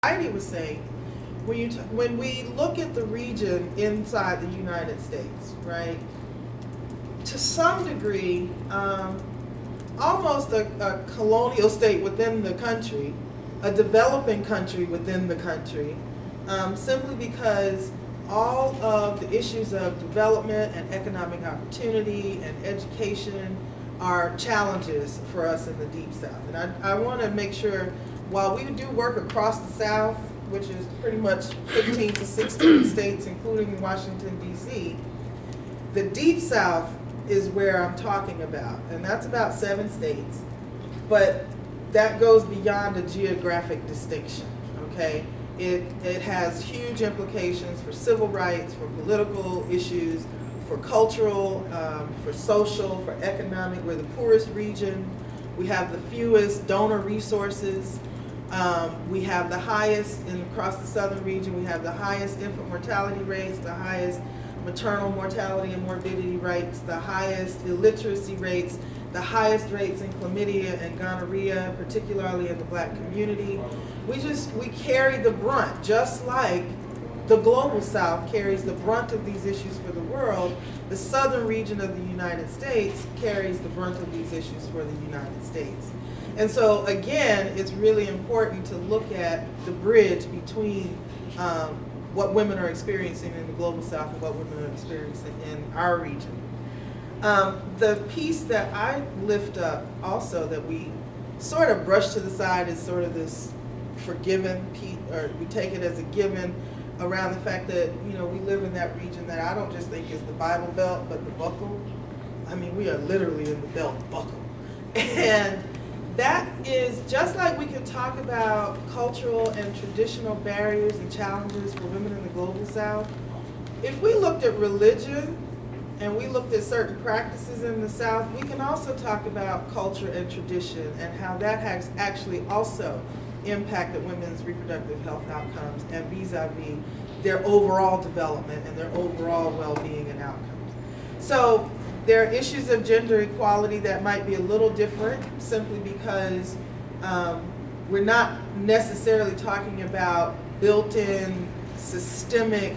Heidi was saying, when we look at the region inside the United States, right, to some degree, almost a colonial state within the country, a developing country within the country, simply because all of the issues of development and economic opportunity and education are challenges for us in the Deep South. And I want to make sure, while we do work across the South, which is pretty much 15 to 16 states, including Washington, D.C., the Deep South is where I'm talking about, and that's about 7 states, but that goes beyond a geographic distinction, okay? It has huge implications for civil rights, for political issues, for cultural, for social, for economic. We're the poorest region. We have the fewest donor resources. We have the highest, across the southern region, we have the highest infant mortality rates, the highest maternal mortality and morbidity rates, the highest illiteracy rates, the highest rates in chlamydia and gonorrhea, particularly in the Black community. We carry the brunt, just like the global South carries the brunt of these issues for the world. The southern region of the United States carries the brunt of these issues for the United States. And so again, it's really important to look at the bridge between what women are experiencing in the global South and what women are experiencing in our region. The piece that I lift up also that we sort of brush to the side is sort of this forgiven piece, or we take it as a given, around the fact that, you know, we live in that region that I don't just think is the Bible Belt, but the buckle. I mean, we are literally in the belt buckle. And that is, just like we can talk about cultural and traditional barriers and challenges for women in the global South, if we looked at religion and we looked at certain practices in the South, we can also talk about culture and tradition and how that has actually also impacted women's reproductive health outcomes and vis-a-vis their overall development and their overall well-being and outcomes. So there are issues of gender equality that might be a little different simply because we're not necessarily talking about built-in systemic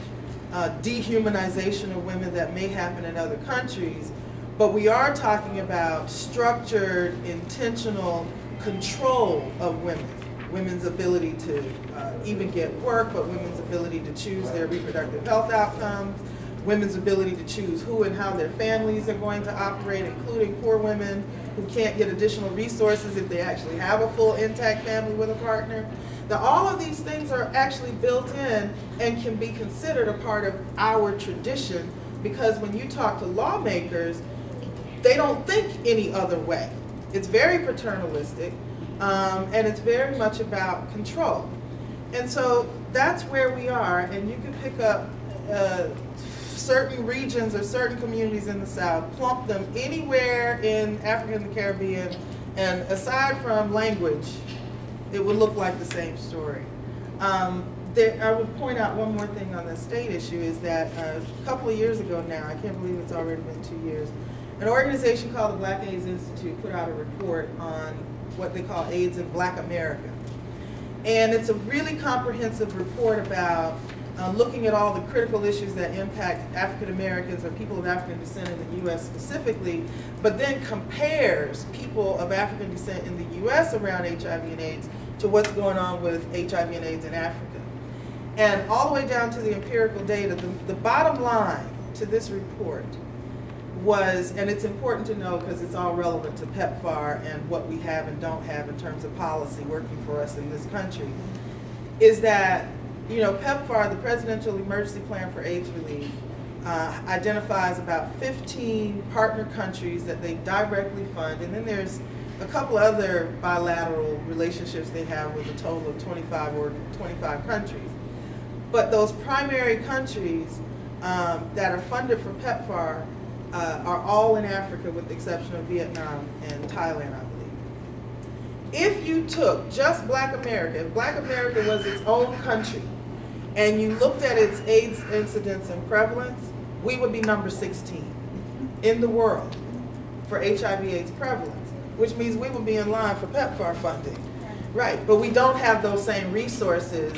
dehumanization of women that may happen in other countries, but we are talking about structured, intentional control of women. Women's ability to even get work, but women's ability to choose their reproductive health outcomes, women's ability to choose who and how their families are going to operate, including poor women who can't get additional resources if they actually have a full intact family with a partner. Now, all of these things are actually built in and can be considered a part of our tradition, because when you talk to lawmakers, they don't think any other way. It's very paternalistic. And it's very much about control. And so that's where we are, and you can pick up certain regions or certain communities in the South, plump them anywhere in Africa and the Caribbean, and aside from language, it would look like the same story. I would point out one more thing on the state issue is that a couple of years ago now, I can't believe it's already been 2 years, an organization called the Black AIDS Institute put out a report on what they call AIDS in Black America. And it's a really comprehensive report about looking at all the critical issues that impact African Americans or people of African descent in the U.S. specifically, but then compares people of African descent in the U.S. around HIV and AIDS to what's going on with HIV and AIDS in Africa. And all the way down to the empirical data, the bottom line to this report was, and it's important to know because it's all relevant to PEPFAR and what we have and don't have in terms of policy working for us in this country, is that, you know, PEPFAR, the Presidential Emergency Plan for AIDS Relief, identifies about 15 partner countries that they directly fund, and then there's a couple other bilateral relationships they have with a total of 25 countries. But those primary countries that are funded for PEPFAR are all in Africa with the exception of Vietnam and Thailand, I believe. If you took just Black America, if Black America was its own country, and you looked at its AIDS incidence and prevalence, we would be number 16 in the world for HIV/AIDS prevalence, which means we would be in line for PEPFAR funding. Right, but we don't have those same resources